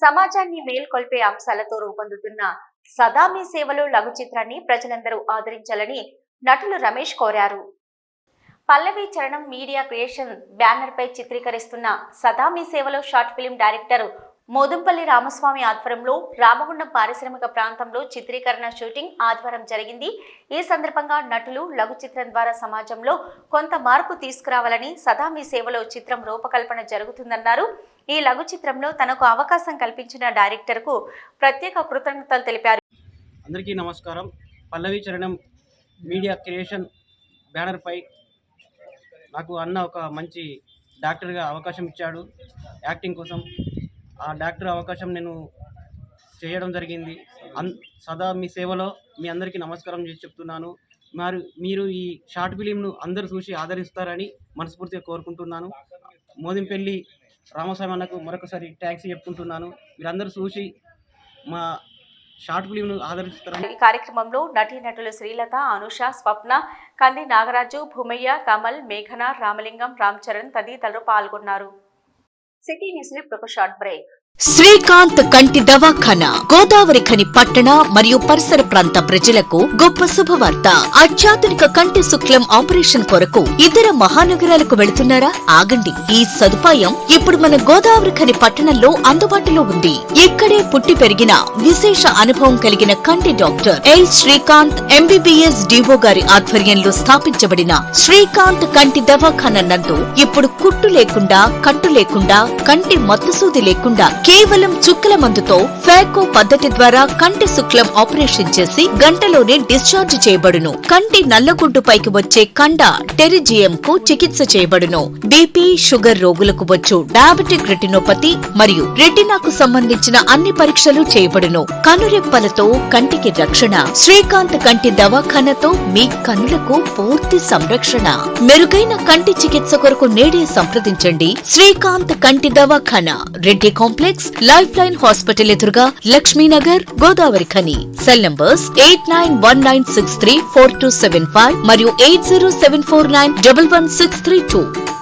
సమాజాన్ని మేల్కొల్పే అంశాలతో రూపొందుతున్న సదా మీ సేవలో లఘు చిత్రాన్ని ప్రజలందరూ ఆదరించాలని నటులు రమేష్ కోరారు. పల్లవి చరణం మీడియా క్రియేషన్ బ్యానర్ పై చిత్రీకరిస్తున్న సదా మీ సేవలో షార్ట్ ఫిలిం డైరెక్టర్ మోదుంపల్లి రామస్వామి ఆధ్వర్యంలో రామగుండం పారిశ్రామిక ప్రాంతంలో చిత్రీకరణ షూటింగ్ ఆదివారం జరిగింది. ఈ సందర్భంగా నటులు లఘు చిత్రం ద్వారా సమాజంలో కొంత మార్పు తీసుకురావాలని సదా మీ సేవలో చిత్రం రూపకల్పన జరుగుతుందన్నారు. ఈ లఘు చిత్రంలో తనకు అవకాశం కల్పించిన డైరెక్టర్ కు ప్రత్యేక కృతజ్ఞతలు తెలిపారు. అందరికీ నమస్కారం. పల్లవి చరణం మీడియా క్రియేషన్ బ్యానర్ పై నాకు అన్న ఒక మంచి డాక్టర్గా అవకాశం ఇచ్చాడు యాక్టింగ్ కోసం. ఆ డాక్టర్ అవకాశం నేను చేయడం జరిగింది. సదా మీ సేవలో మీ అందరికీ నమస్కారం చేసి చెప్తున్నాను. మీరు ఈ షార్ట్ ఫిలింను అందరూ చూసి ఆదరిస్తారని మనస్ఫూర్తిగా కోరుకుంటున్నాను. మోదింపల్లి రామస్వామి అన్నకు మరొకసారి థ్యాంక్స్ చెప్పుకుంటున్నాను. మీరందరూ చూసి మా షార్ట్ ఫిలింను ఆదరిస్తారని. ఈ కార్యక్రమంలో నటీనటులు శ్రీలత, అనుష, స్వప్న, కంది నాగరాజు, భూమయ్య, కమల్, మేఘన, రామలింగం, రామ్ చరణ్ తదితరులు పాల్గొన్నారు. సిటీ న్యూస్ లో ఒక షార్ట్ బ్రేక్. శ్రీకాంత్ కంటి దవాఖానా గోదావరి ఖని పట్టణ మరియు పరిసర ప్రాంత ప్రజలకు గొప్ప శుభవార్త. అత్యాధునిక కంటి శుక్లం ఆపరేషన్ కొరకు ఇతర మహానగరాలకు వెళుతున్నారా? ఆగండి, ఈ సదుపాయం ఇప్పుడు మన గోదావరి ఖని పట్టణంలో అందుబాటులో ఉంది. ఇక్కడే పుట్టి పెరిగిన విశేష అనుభవం కలిగిన కంటి డాక్టర్ ఎల్ శ్రీకాంత్ ఎంబీబీఎస్ డివో గారి ఆధ్వర్యంలో స్థాపించబడిన శ్రీకాంత్ కంటి దవాఖానా నందు ఇప్పుడు కుట్టు లేకుండా, కట్టు లేకుండా, కంటి మత్తుసూది లేకుండా కేవలం చుక్కల మందుతో ఫాకో పద్ధతి ద్వారా కంటి శుక్లం ఆపరేషన్ చేసి గంటలోనే డిశ్చార్జ్ చేయబడును. కంటి నల్లగుడ్డు పైకి వచ్చే కండ టెరిజియం కు చికిత్స చేయబడును. బీపీ, షుగర్ రోగులకు వచ్చు డయాబెటిక్ రెటినోపతి మరియు రెటినాకు సంబంధించిన అన్ని పరీక్షలు చేయబడును. కనురెప్పలతో కంటికి రక్షణ. శ్రీకాంత్ కంటి దవాఖానతో మీ కన్నులకు పూర్తి సంరక్షణ. మెరుగైన కంటి చికిత్స కొరకు నేడే సంప్రదించండి. శ్రీకాంత్ కంటి దవాఖానా, Reddy complex, life line hospital ఎదురుగా, Lakshminagar, Godavarikhani. Cell numbers 8919634275 మరియు 8074911632.